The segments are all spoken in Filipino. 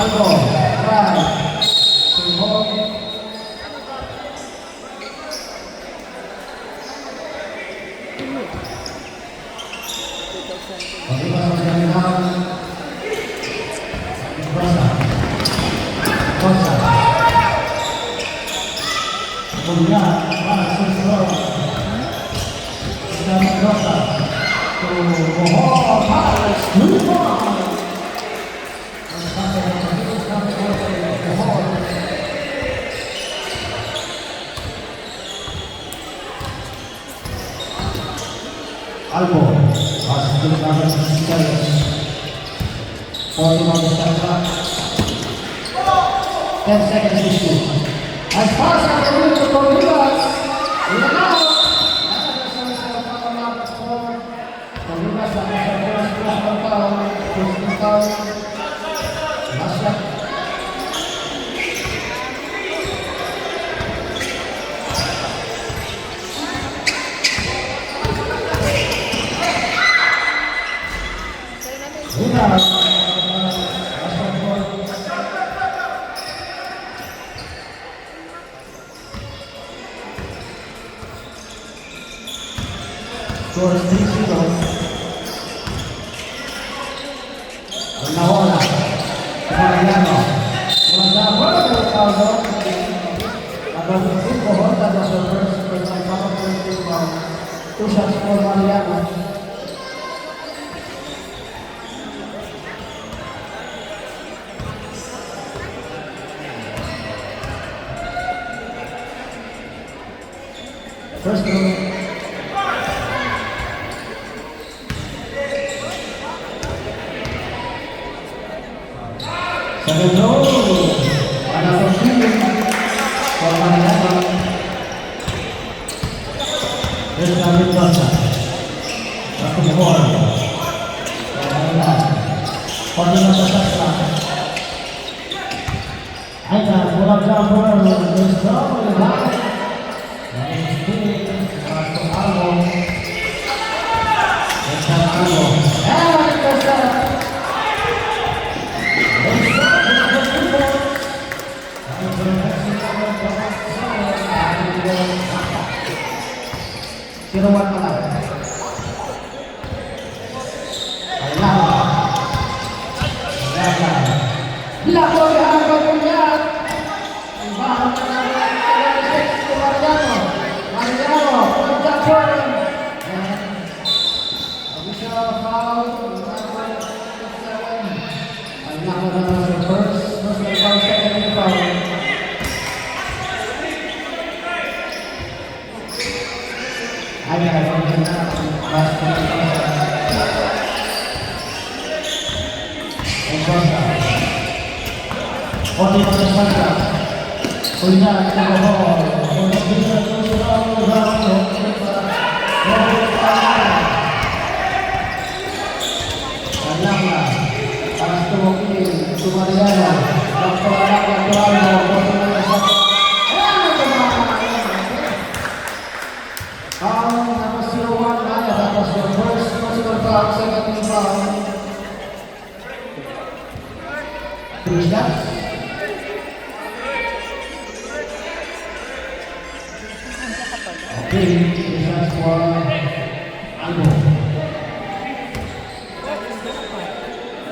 Albo, right. Sumbong. Pagkipas ang gamihan. Rosa. Rosa. Punya, susunod. Dari Rosa. Tuh, Paris, lupa. Albo, masuk ke dalam sekali. Poin besar. 10 seconds to shoot. As far as I can reach the Corinthians, we are now. Score 3-0. Nahola. Mariano. Walang Ricardo. Abang 5 Honda na sa first round. 2 shots for Mariano. First round. Second row, ada pemilih Mariano. David Rosa. Satu gol. Pada Sastra. Ada bola jumper bersama dengan Albo. Siruan malam. Belakang harga punya. Mariano,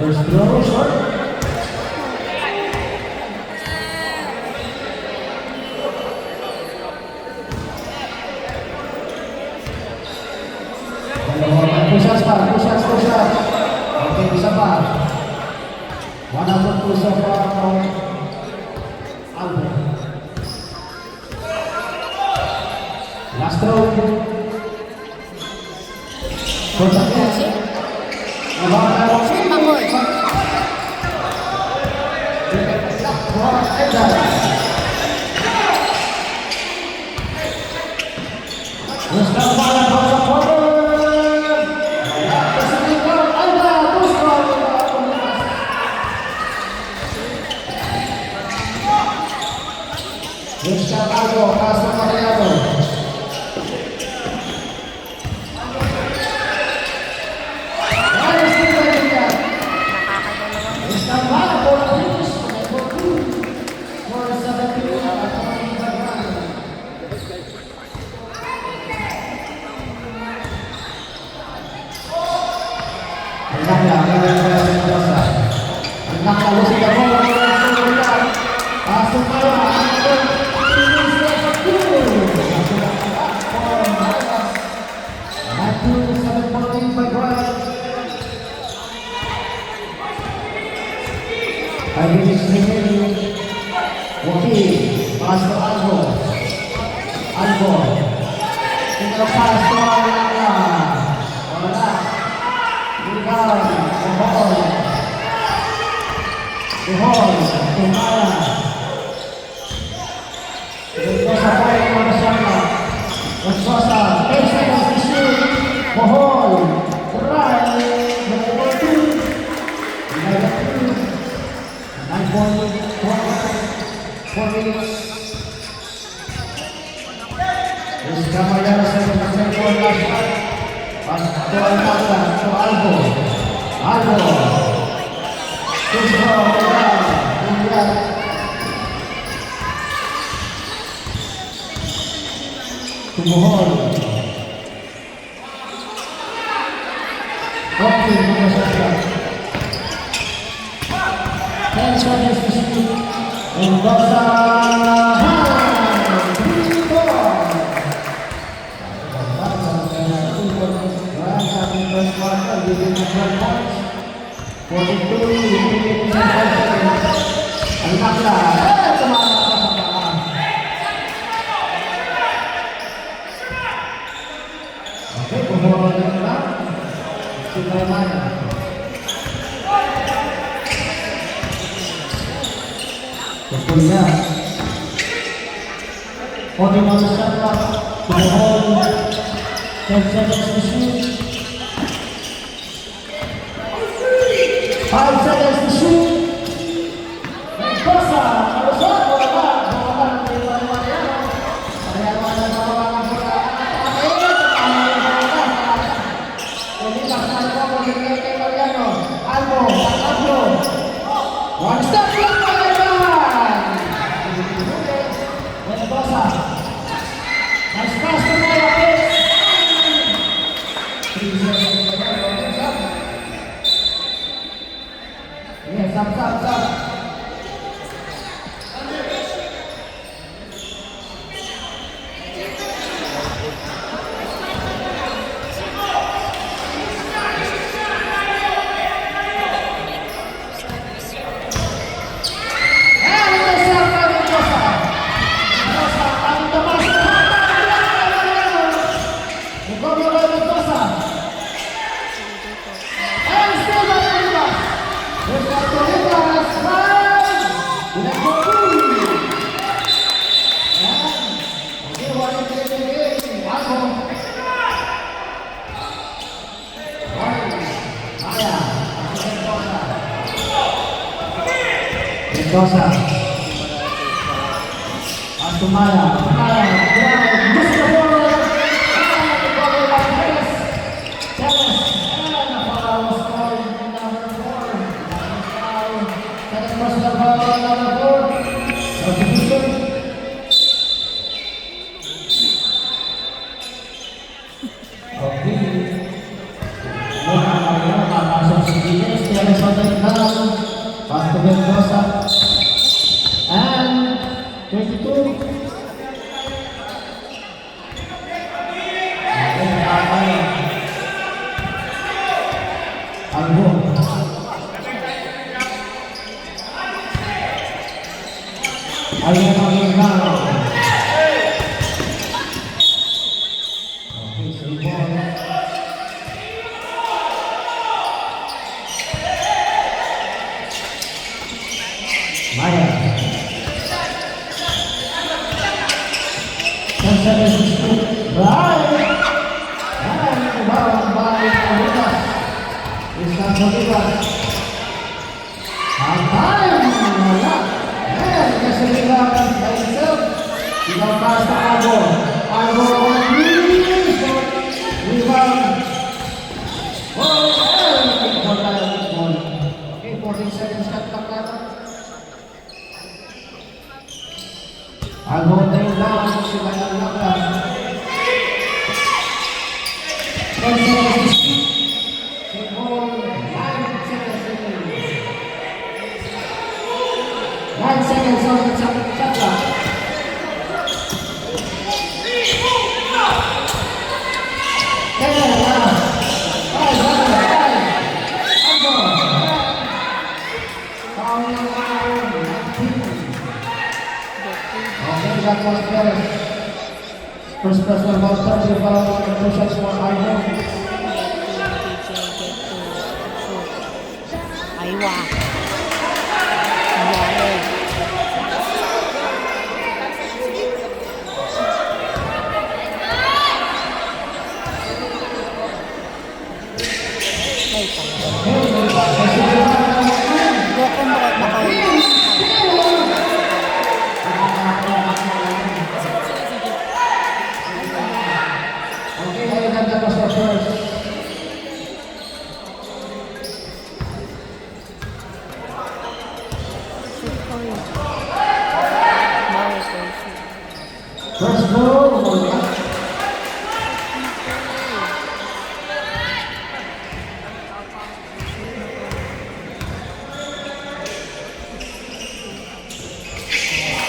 First throw, short. Push up. Okay, bisa pa. One out of two so far from Albo. Last throw. Albo, pasok Mariano. Ayos din ba niya? Isang bala, bola finish. pass to Albo. Albo. Single pass to Alba. Wala. Rebound. Buhol. Tumaya. Dito sa point ng Masyaka. Nagsosa. 10 seconds to shoot. Buhol. Right. Number 2. Number 2. 4 minutes. Terus Ramayana sa second last shot. Pas to Almada, to Albo. Albo. Terus Tumuhol. Okay, mga sasya. 10 seconds to shoot. And Rosa. Kemudian, Odi Manusia, Tumuhol, 10 seconds to shoot. 5 seconds to shoot. Kosa, Marusot, bola, dari Mariano. Mariano ada bola bola. Ini pasal bola dari Mariano. Albo. One step left Mariano. Kosa. Nice pass to Mariano. Stop. Kosa. Asumaya. And 22. Albo. Maya. Anggota yang dalam sudah dilakukan. Okay. Sila Perez. First personal foul, third foul, and 2 shots for Ivan. Aywa. Nangyari. Ay, Boko mo kahit nakaulit. Okay, maganda pa sa first. First goal.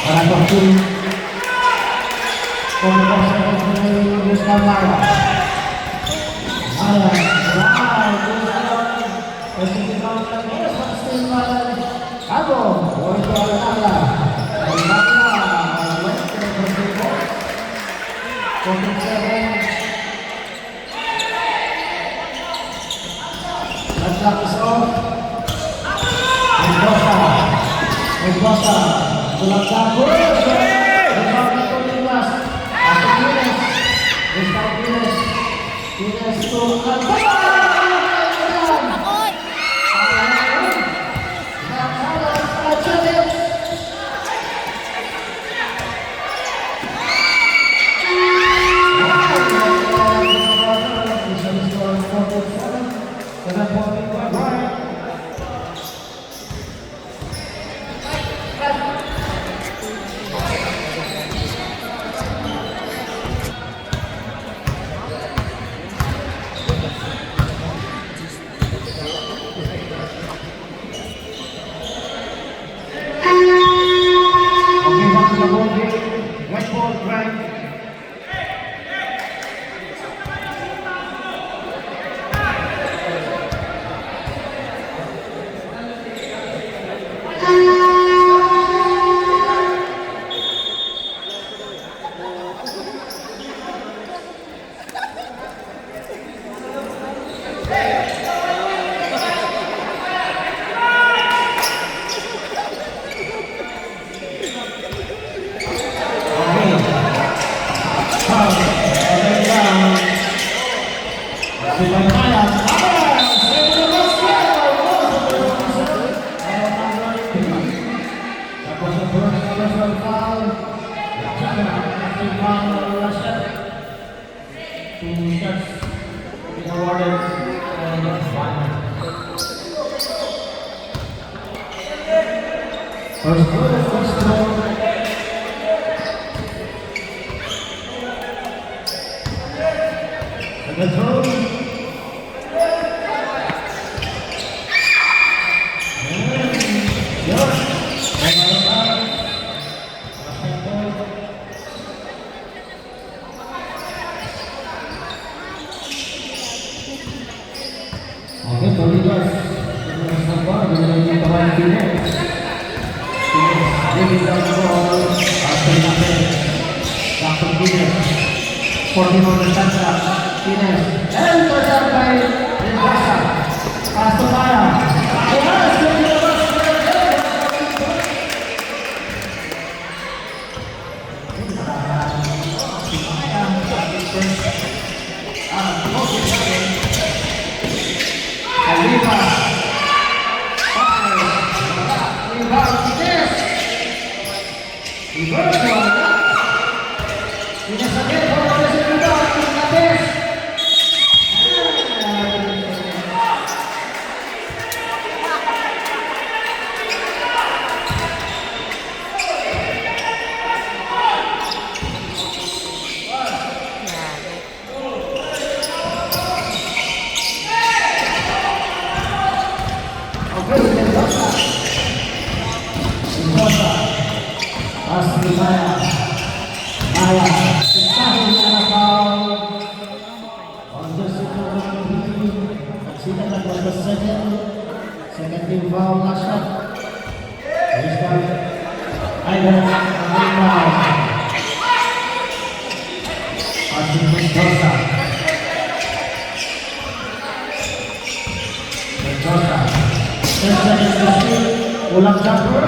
Para sa team. Pumapasok sa Luis Camara. Maya. Ako, Roy Guadalajara. Mendoza, tulang campur, Second team foul, last shot. Ivan, Mendoza. Mendoza. Ulang jumper.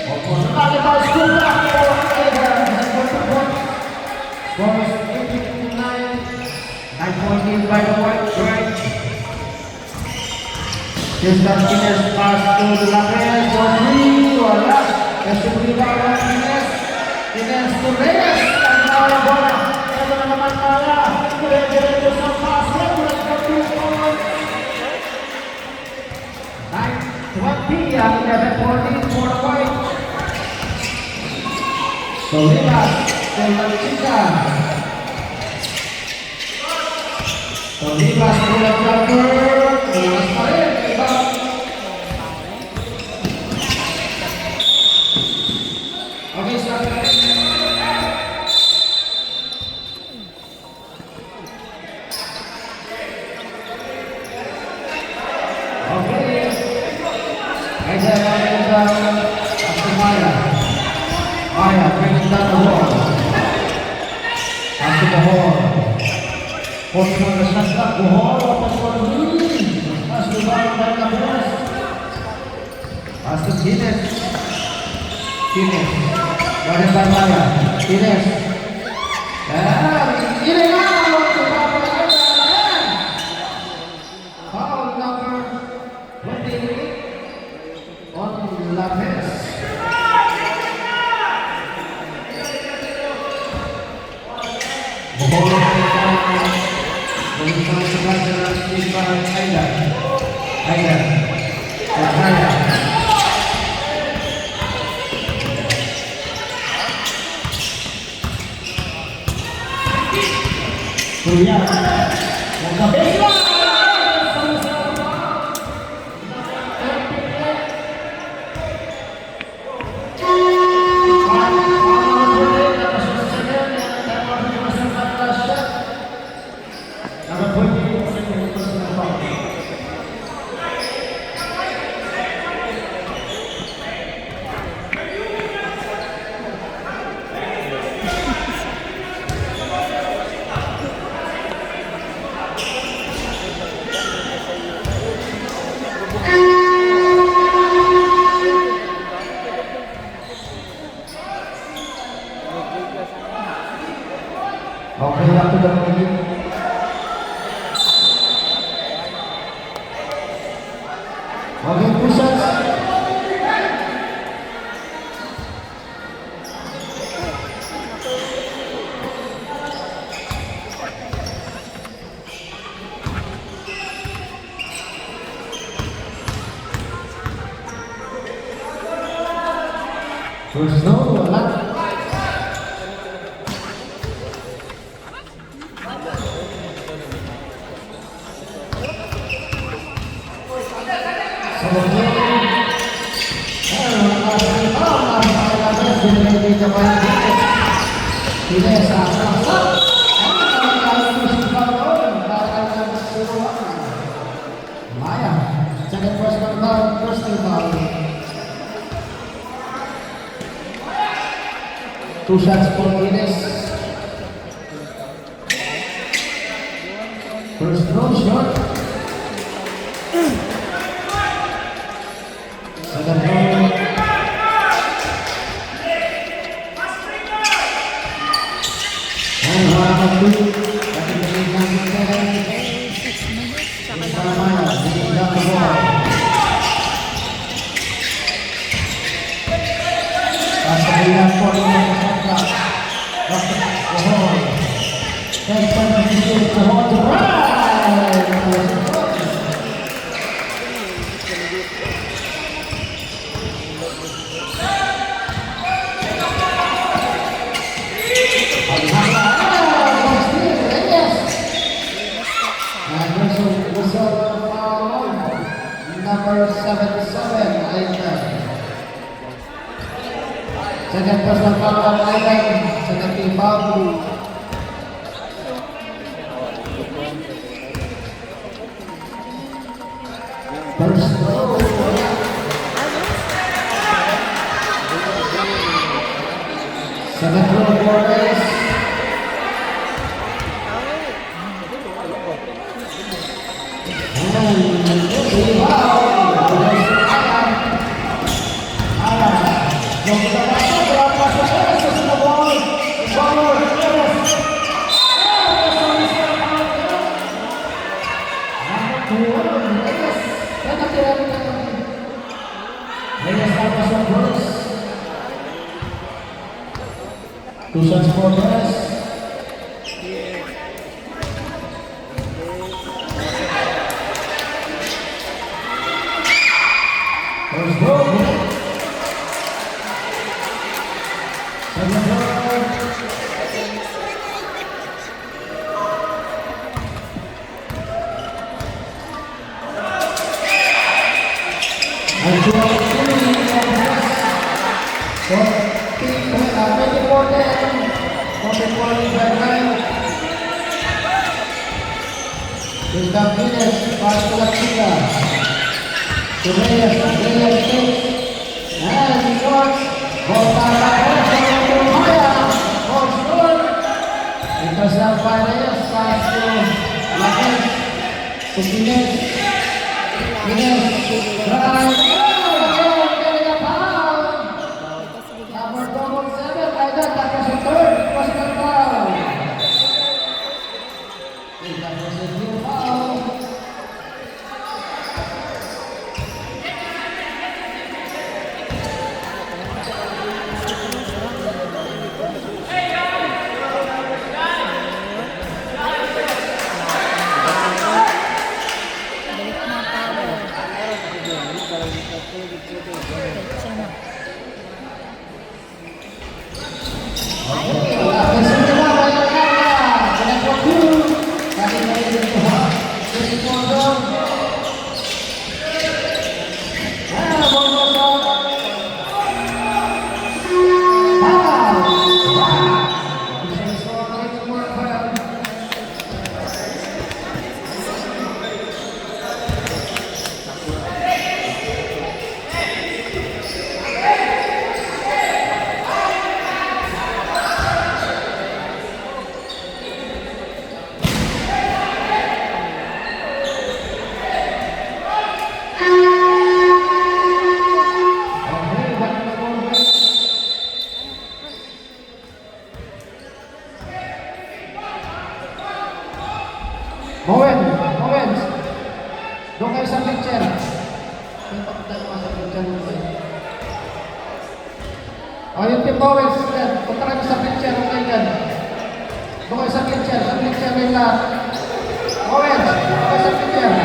Opo, sekali pas sudah. Bonus 8-9. 9 points by the white right. Just Martinez pass to Lapres for 3. Wala. Kasi beribaw Martinez. Martinez to Reyes. Ang nawala bola. Ito na naman pala. Dire-diretso sa pass. Ulang jumper. 9-20 ang 11-14 for the white. Solidas. Chica. Solidas ulang jumper. Ulang pa rin. Iba. Okay, start. Okay. Aida after Maya. Maya brings down the ball. After the ball. Force on the shot clock. Buhol. Open for the lead. Pass the ball by the press. Pass to Guinness. Guinness. Guarded by Maya. Guinness. And in and out. Foul number 28 on Lapres. Bola bersama sebelah jalan Ivan Aida. Aida. Aida. Surya. Okay, waktu dah begini. Okay, pusat. First no, wala. Two shots for Guinness. First no shot. Second no. And harapan two. Tapi berikan kita bersama berikan ke bawah. Pasal for number 77, Aida. Second personal foul on Aida. Second team foul. First throw. Second throw for Ace. Two shots for Perez. First goal. Second goal. And two out of three for Perez. So, 24-10. Gustav Guinness, pass to La Chica. To Reyes takes. And he shorts. Ball back to Maya. Ball short. Intercept by Reyes. Pass to Laquez. To Guinness. Guinness. Drive. Getting a foul. Number 7. Like that. That was a third. It was a foul. That was a new foul. Owens, doon kayo sa picture. O, yung team Owens, punta kayo sa picture, okay dyan. Doon kayo sa picture nila. Owens, doon kayo sa picture.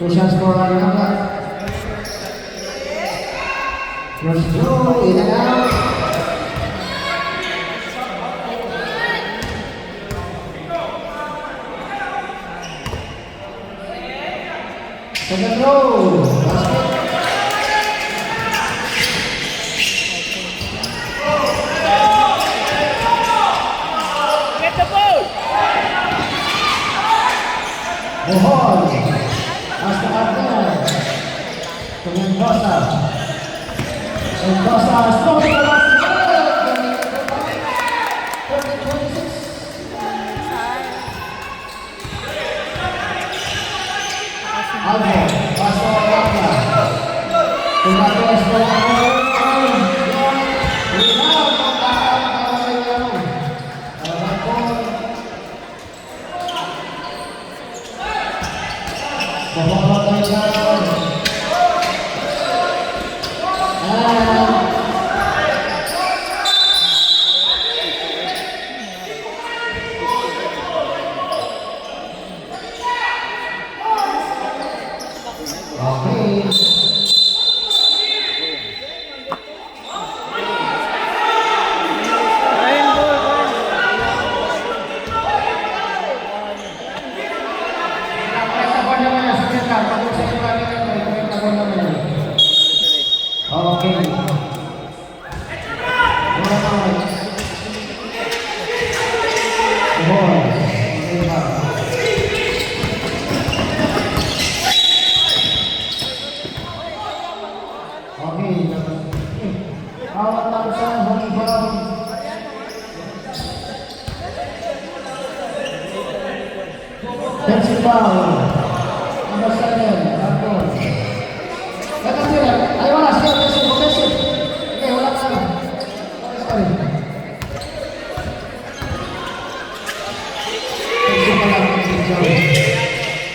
Two shots for Ariana. First throw, in and out. Second throw, basket. Get the ball! Bohol. Hasta Arden. To Mendoza. Mendoza strong to the last minute. 30-26. Alvo. Paso Arabia. Tumatos po ako. Rebound. Para sa iyo. Bohol tayo. Okay. Awat Thompson, holding foul. Defensive foul. Number 7, Marcos. Second field. Ay, wala. Sige, offensive. Okay, wala ka. Sorry. Defensive pala.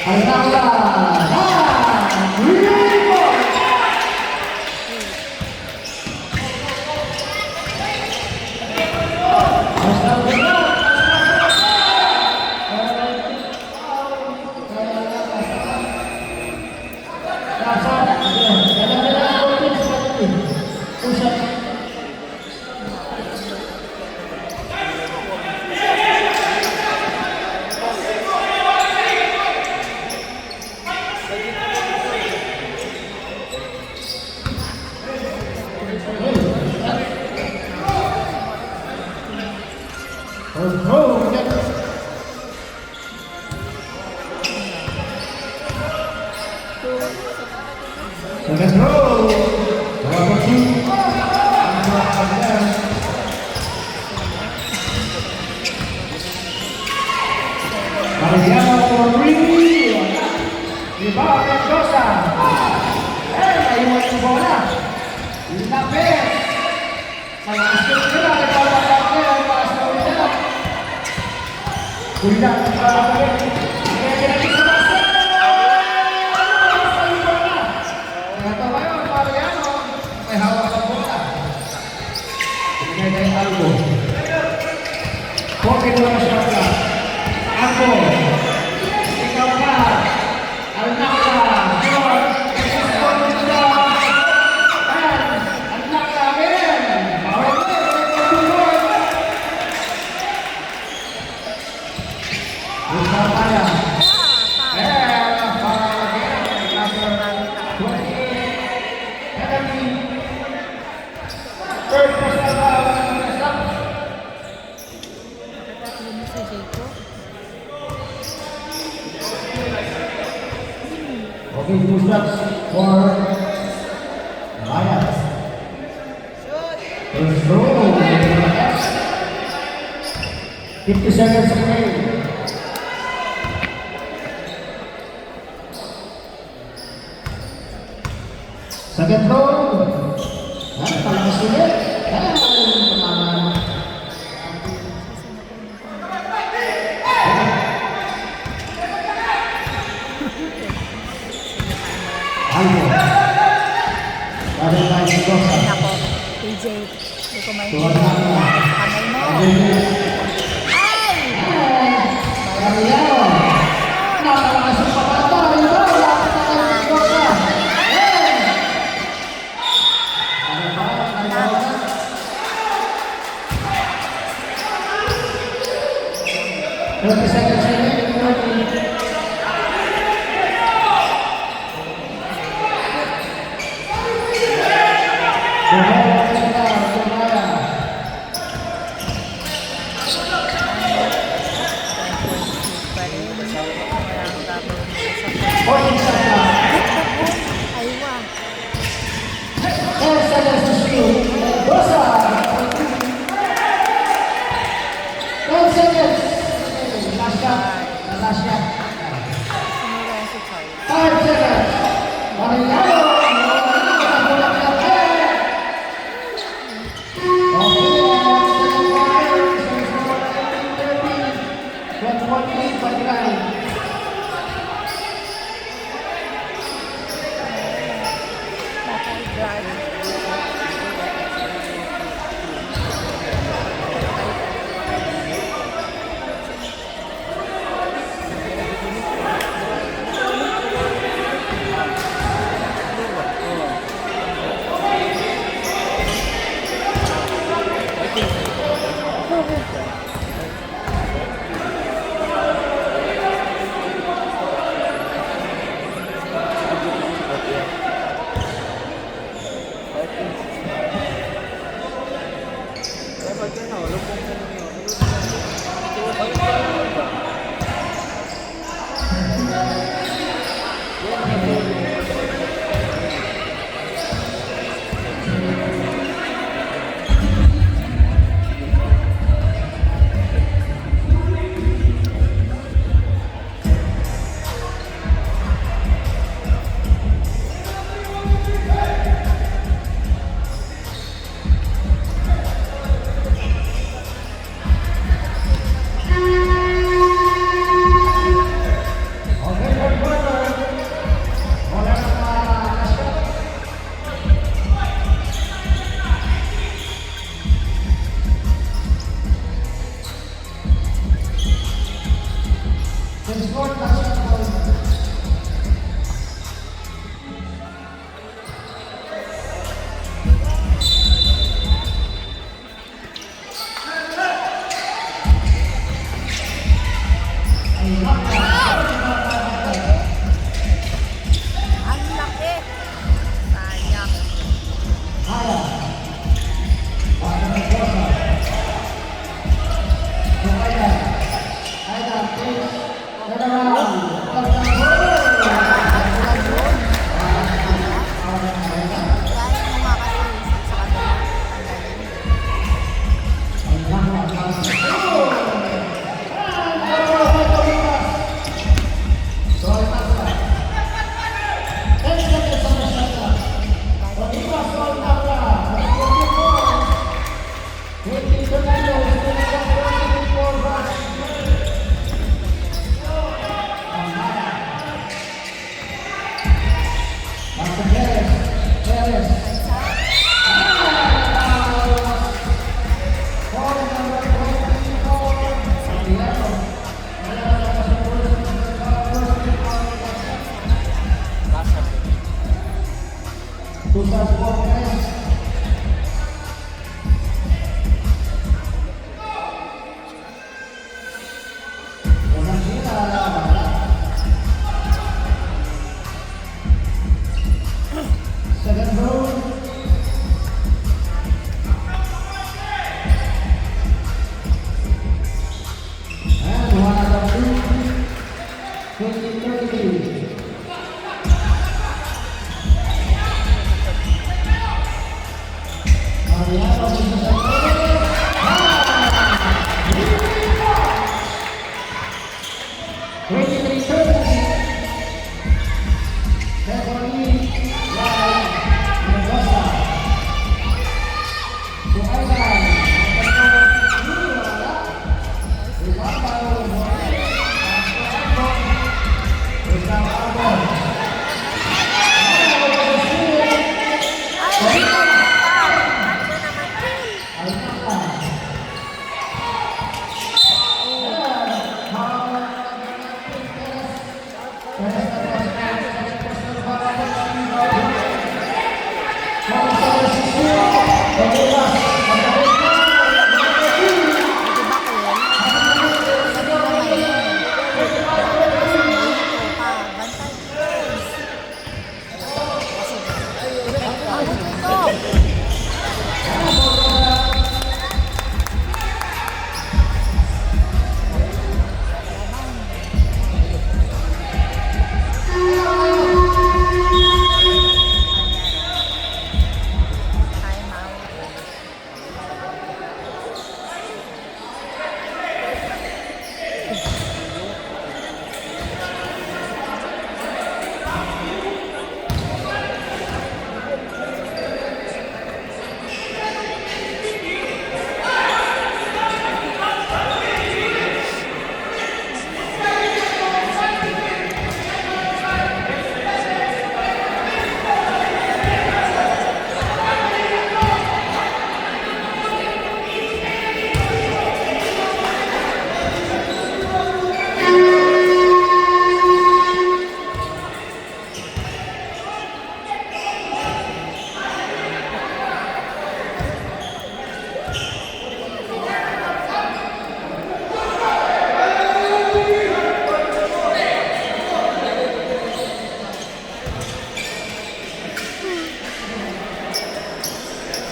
Ay, nakala. Second row. Number 2. Mariano for 3. Rebound Mendoza. Naiwan yung bola. Lapit. Pag-asking nila. Nagpapagpapit. Pag-asking nila. Kulitan. Pag-asking. Kopi dua masyarakat. Aku, ikaw ka, anak ka, anak ka, men. Bawal mo, tulog. Buka kaya. Okay, 2 shots for Ryan. First row. 50 seconds remaining. Second row. Palakas ulit. Ako, PJ, hindi ko maintindihan. Kamay mo. Ay! Perez. Unang sira, wala. Second goal. And one out of two. 20-30. Mariano bisa Ay, ano naman yun? Di ba, Kuya? Sabi mo ngayon. Kasi dito pa. Bantay. Ano dito? Time out.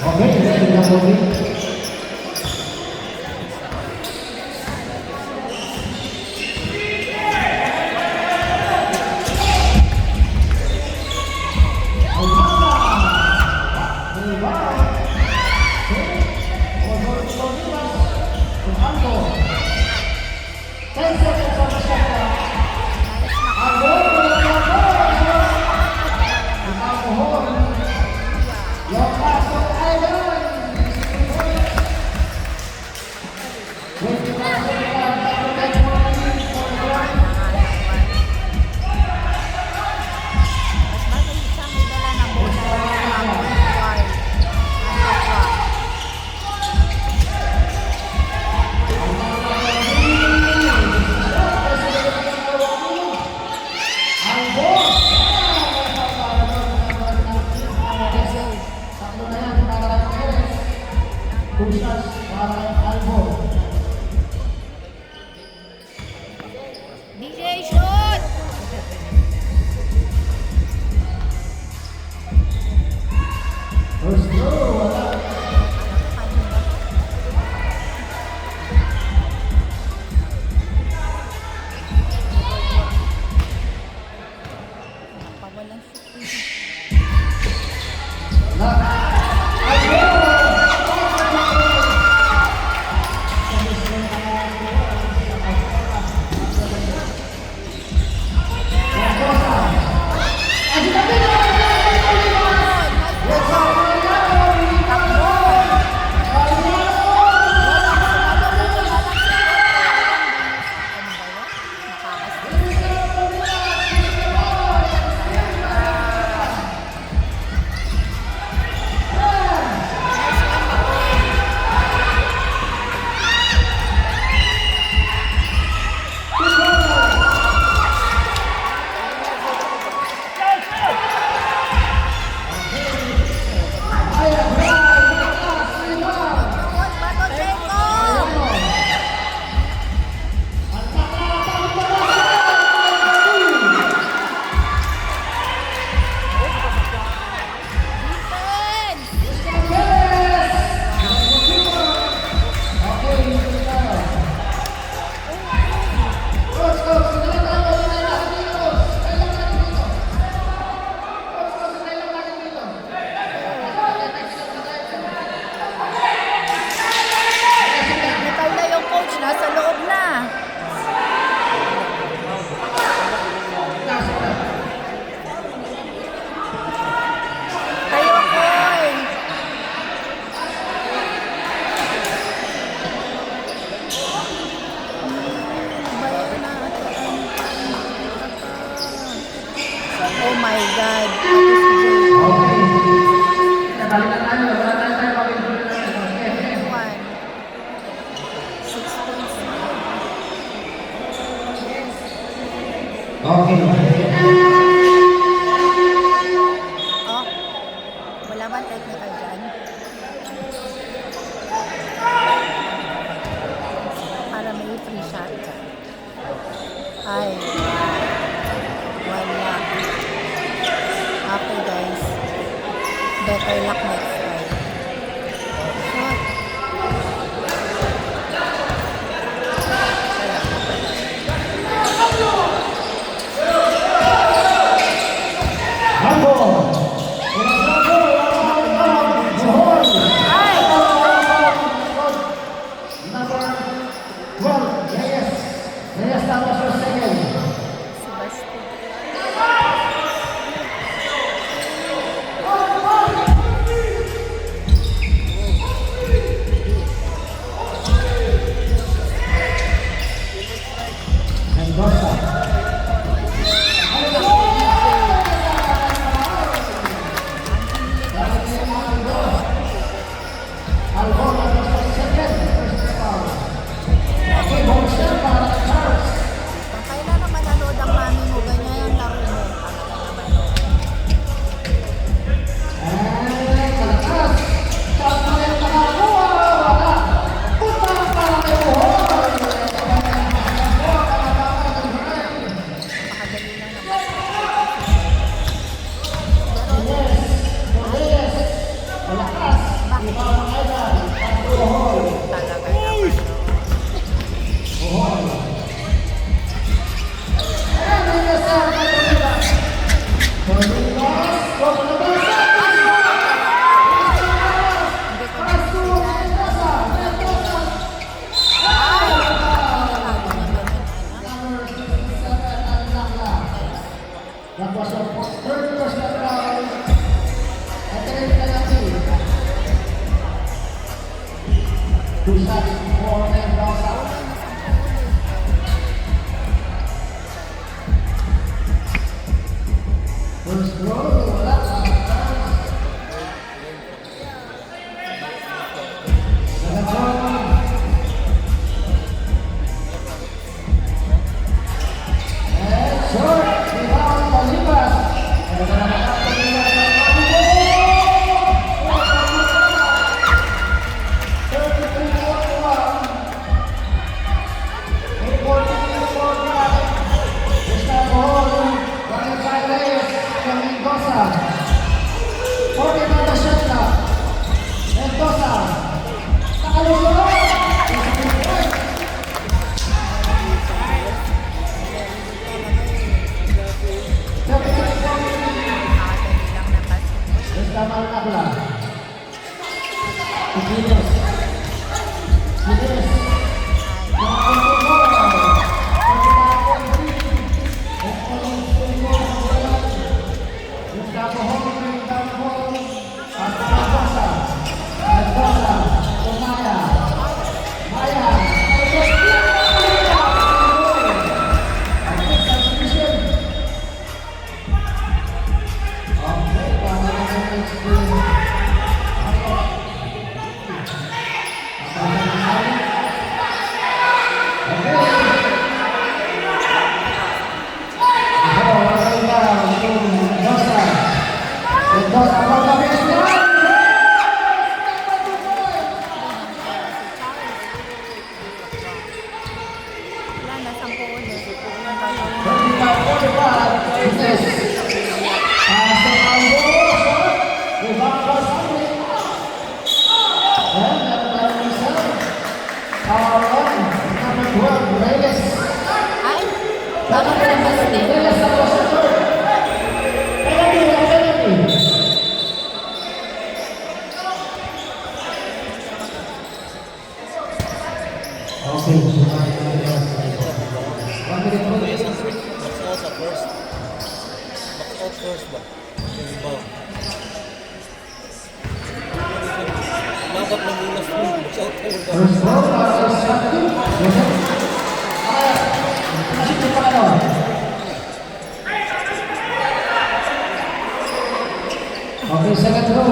Okay, let's go for it. Mas bagay siya may dala ng bola. Guard. DJ shoot! First throw, wala. Pawalan shoot. Tapos ka dyan. Para may free shot ka. Ay, wala. Okay guys. Better luck next time. Shot. Handball. Ay! Number 12, Reyes. Reyes tapos for second. Si Basti. Mendoza. Albon tapos for second. First foul. Okay, ball shot para kay Charles. Kung kailan naman nanood ang mami mo, ganyan ang laro mo. Talaga naman. Ay, kalakas. Shot na rin nakakuha. Wala. Punta para kay Buhol. Makadali lang naman. Reyes. Malakas. Iba ang idol. Buhol. Talaga naman. Buhol. Ayan, Reyes na nakatulila. Pagbukas. Huwag na ba? Hindi ko na Ay! Nakakago na ganun. That was our third personal foul. At the end penalty. 2 shots for Mendoza. First throw, wala. Second throw. And short, rebound, Palipas. Ano na naman ang Palipas ng Palipas? 33-41. 8-14-41. Gustavo Hall, Daniel Reyes, from Mendoza. 40 na shot na. Mendoza. Nakalusunod. Nakadali lang na kasi. Estaban Akla. Kikilos. Kikilos. Gustavo Hall, Gustavo Hall. Hasta Mendoza. Mendoza. Maya. Maya. Okay, para naman next game. Wala na, 10 ulit. Yung gagawin. Ay! Bakit na Basti? Okay, Box out sa first. Box out first ba? Yung rebound. Dapat mamulas mo. Box out first ba? First ball para sa okay, second row.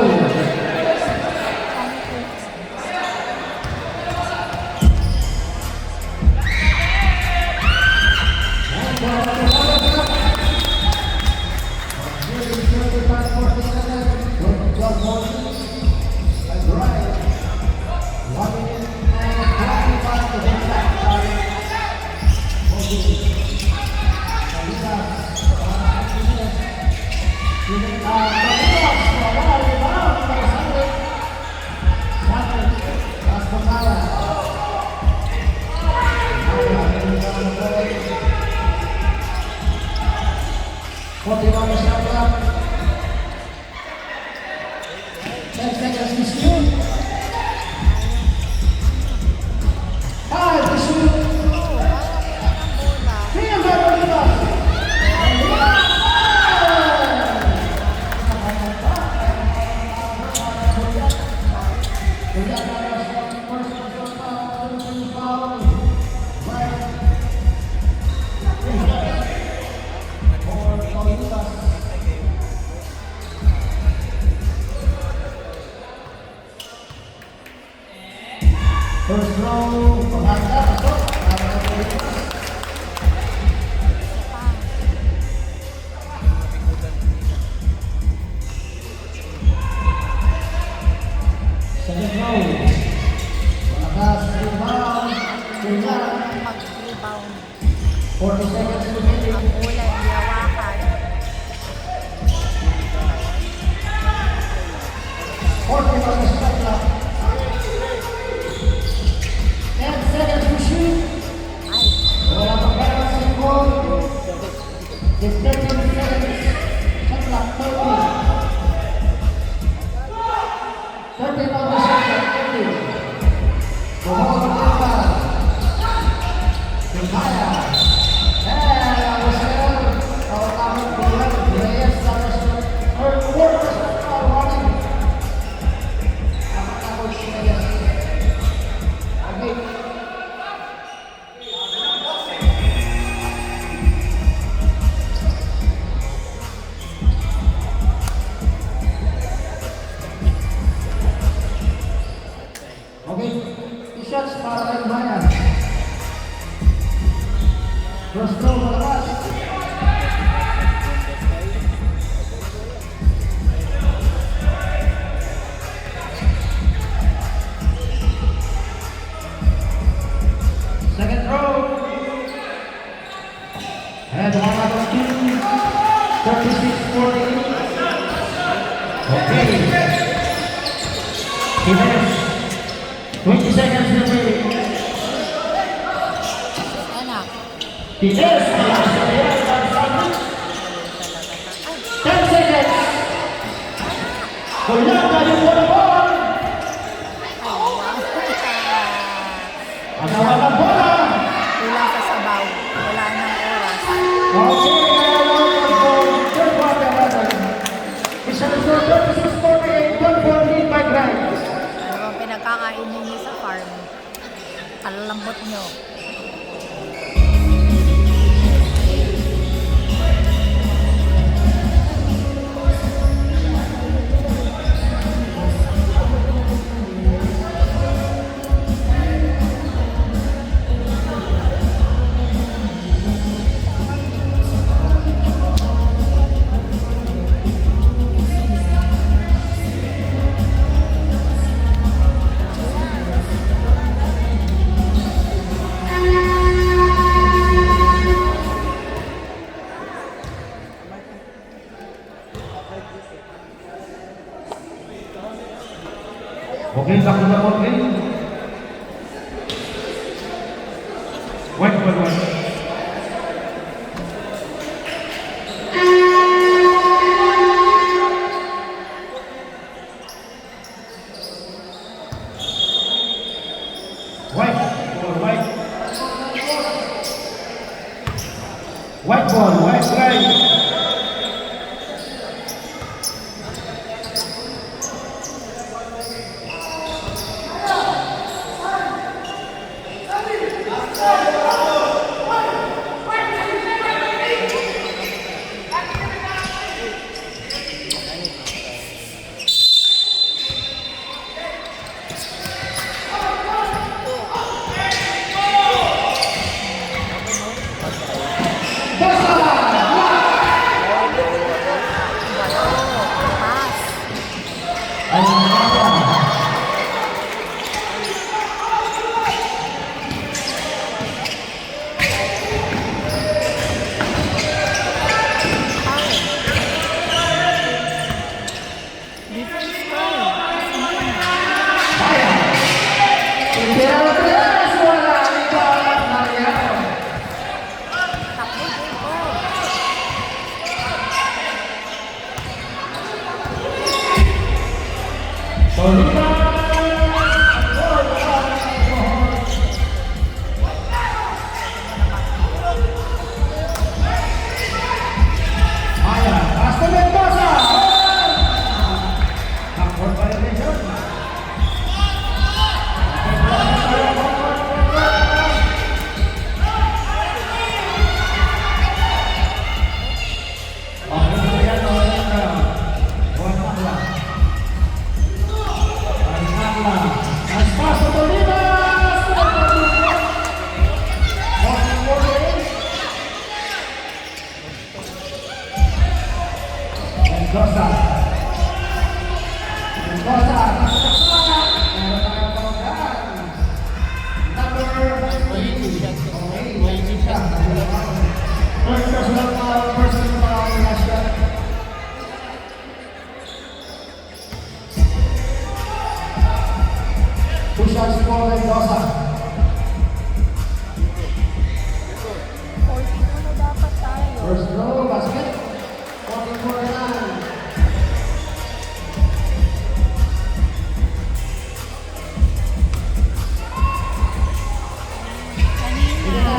10 seconds to shoot. 5 to shoot. Bola. 3 and 0 to us. First row, pemangkat, masuk. Second row, pemangkat, rebound, tinggal Mag-rebound. 40 seconds remaining. Ang bola hindi hawakan. 40 on the shot clock. 10 seconds to shoot. Ay, Bola pemangkat, single. 15 seconds. Shot clock, 30. 30 on the shot clock, 30. Bola pemangkat. Kaya. Ang Rosel. Kalau kami bilang biaya secara quarter running. Apakah Coach Reyes? Oke. Oke, shots para Ryan. First row melepas. Second row. And one out of two. 36-40. Okay. Finish. 20 seconds remaining. anak. Finish. 10 seconds. Kulang tayo po na ball. Ang hawakan bola. Kulang sa sabaw. Wala nang oras. Okay, third quarter rather. Isa na score 36-48, 1-4 lead by Grimes. Ano bang pinagkakainin niyo sa farm? Kalalambot niyo. Okay, takbo na konti. White ball, white. White ball, white. White ball, white right. Bosa! Push-ups for Mendoza. 42 na dapat tayo. First row, basket. 44 lang. Kanina.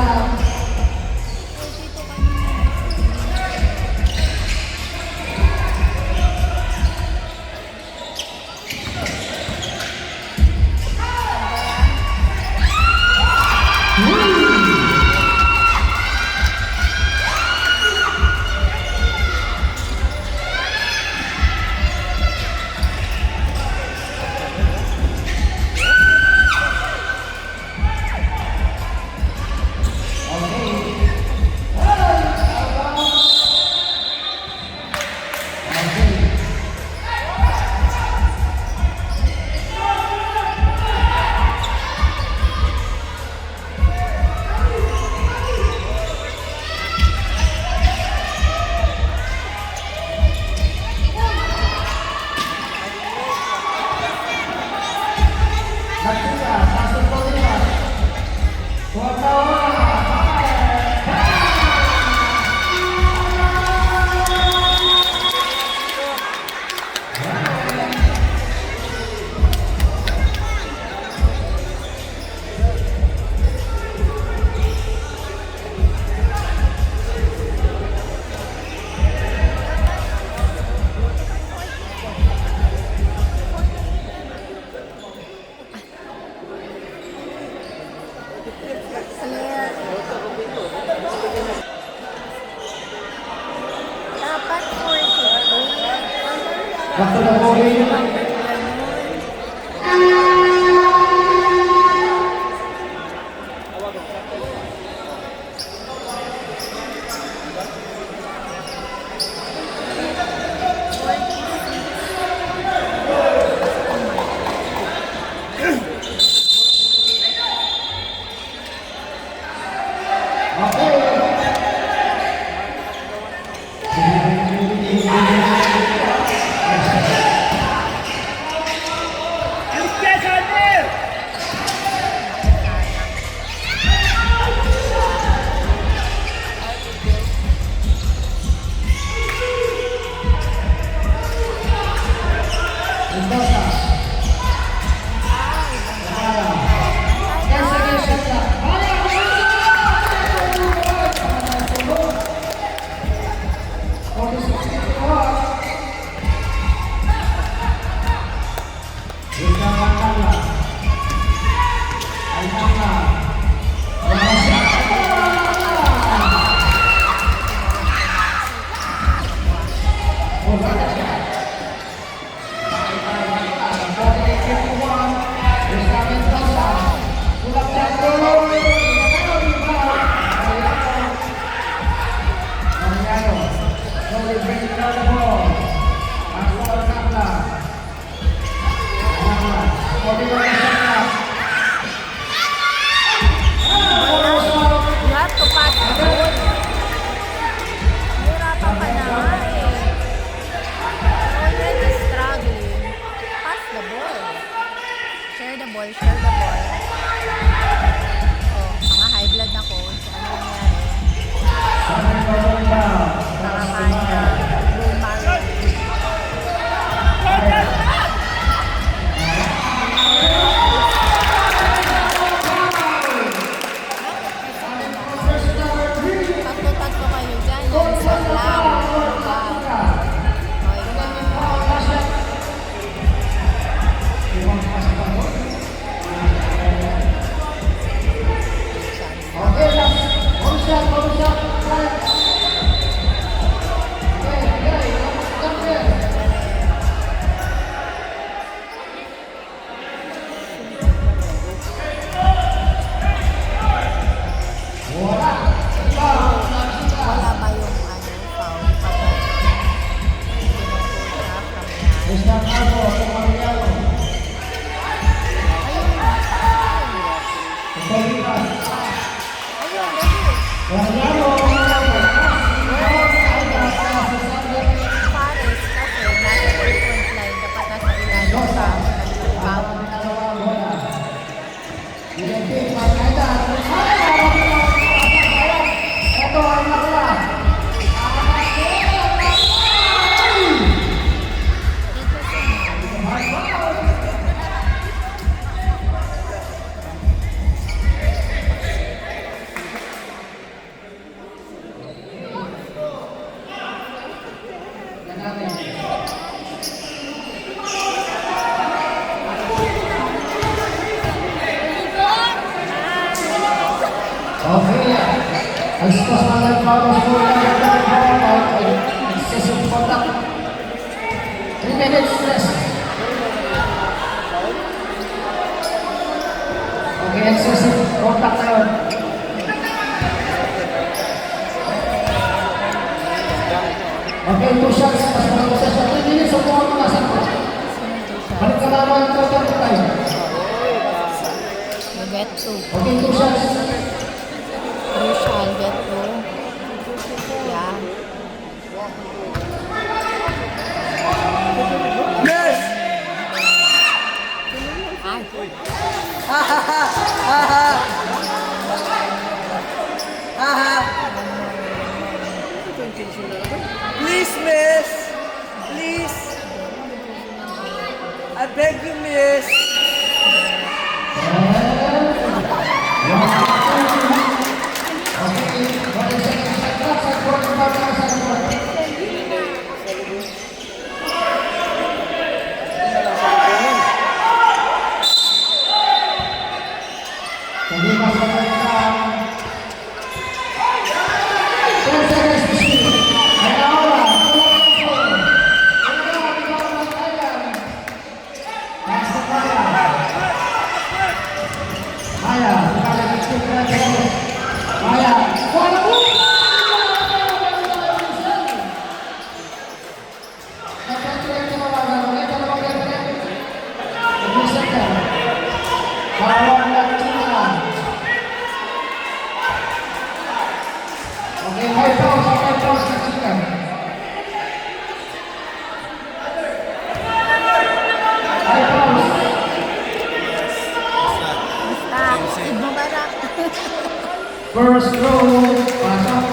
42 kanina. Dapat 42. Back to the bowling. Rebound. Ito ay nakala. Okay. Alis-pas na lang para sa excessive contact. 3 minutes rest. Okay, excessive contact na yun. Okay, 2 shots. Mas mga sa 3 minutes. So, kung ano nasa ko. Balik ka naman ito tayo. You get 2. Okay, 2 shots. You shall get 2. Yeah. Yes! Ay. Please, miss! Please! I beg you, miss! Okay, 5 pounds, 5 pounds na chicken. Basta. Ibubarak. First row, pasok.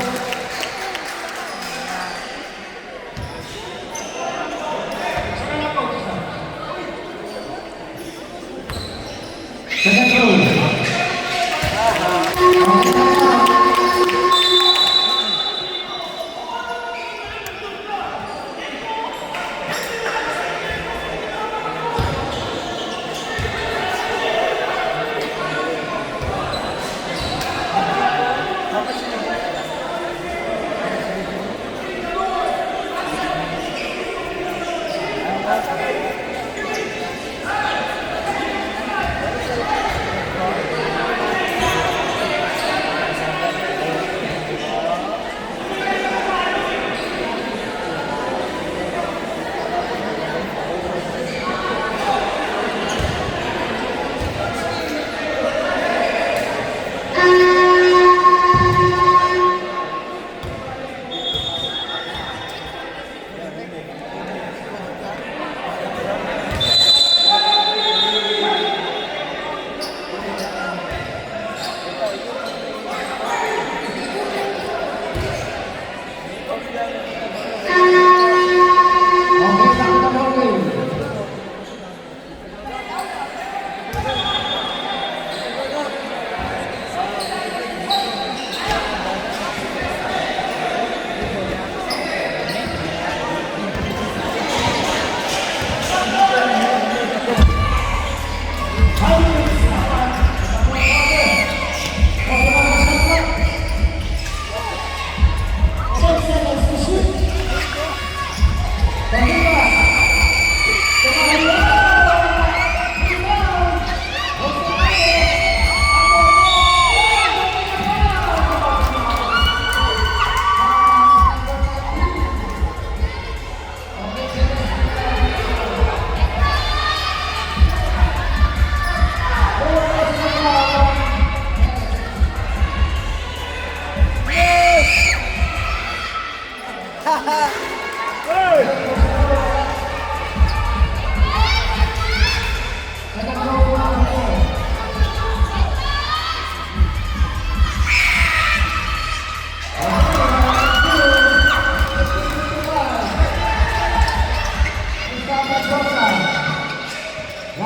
Second row.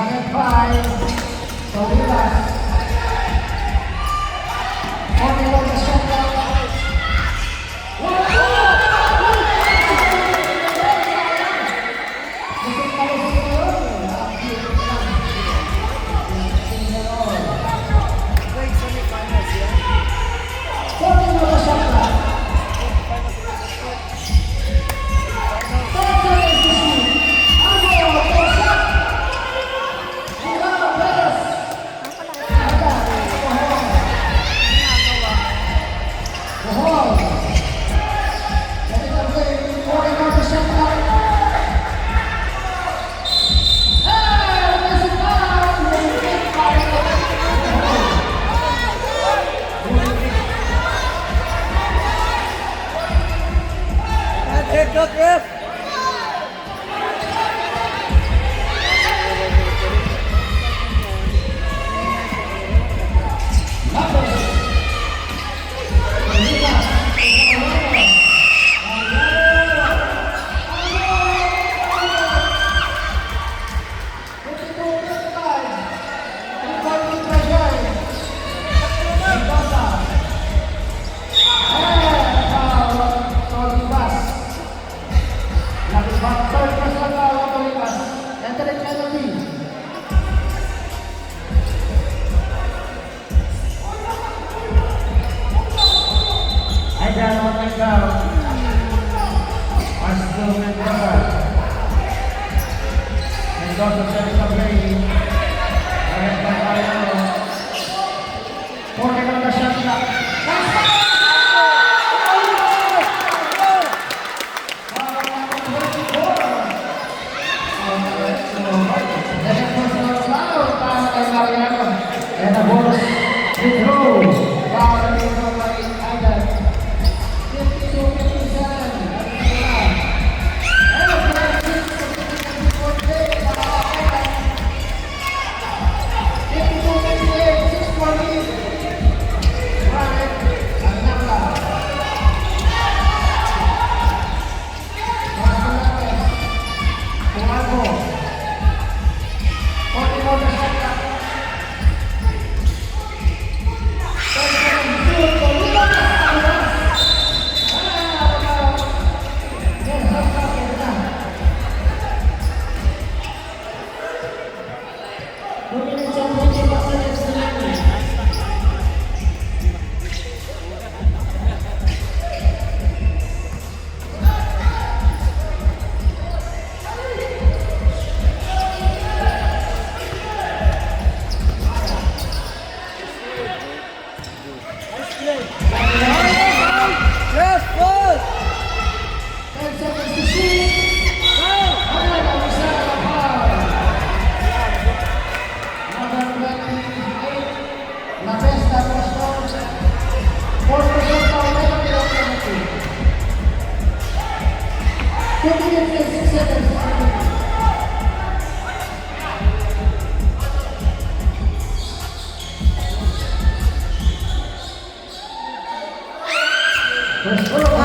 Second five. Solidas. 41 the shot clock. Wait, semifinals yan. 41 the shot clock. And haircut, ref. And a bonus withdraw. Para dito kay Aidan. 2 minutes and 6 seconds. First goal.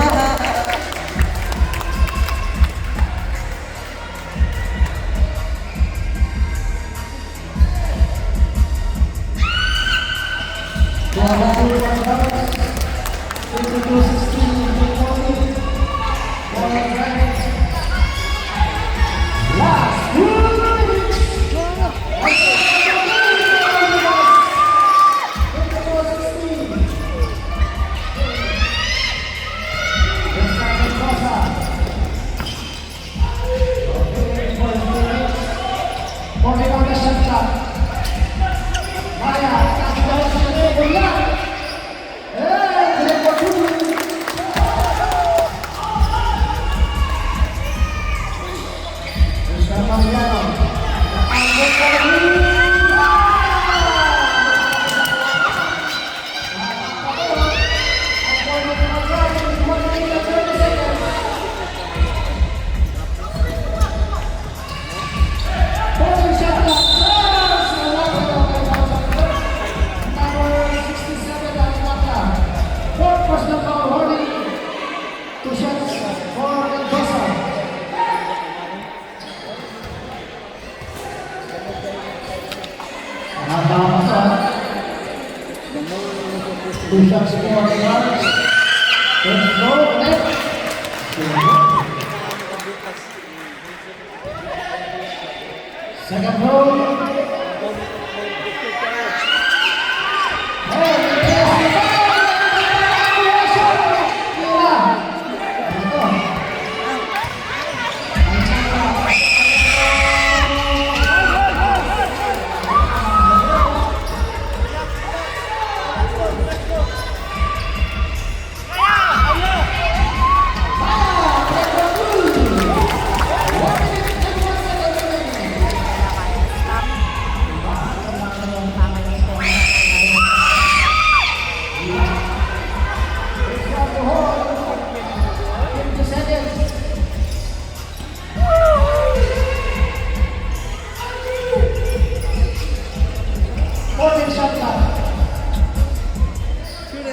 Tama ka. 2 shots more than ours. First throw, connect. Second throw.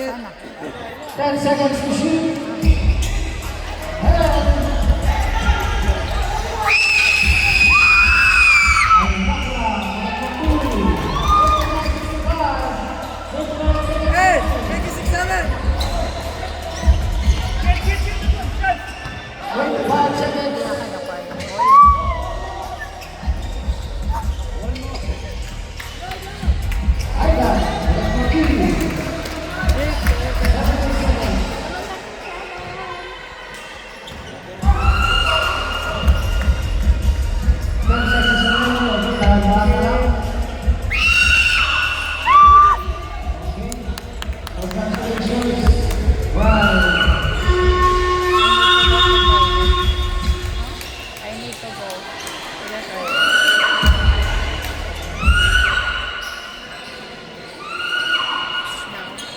Sana. 10 seconds to shoot.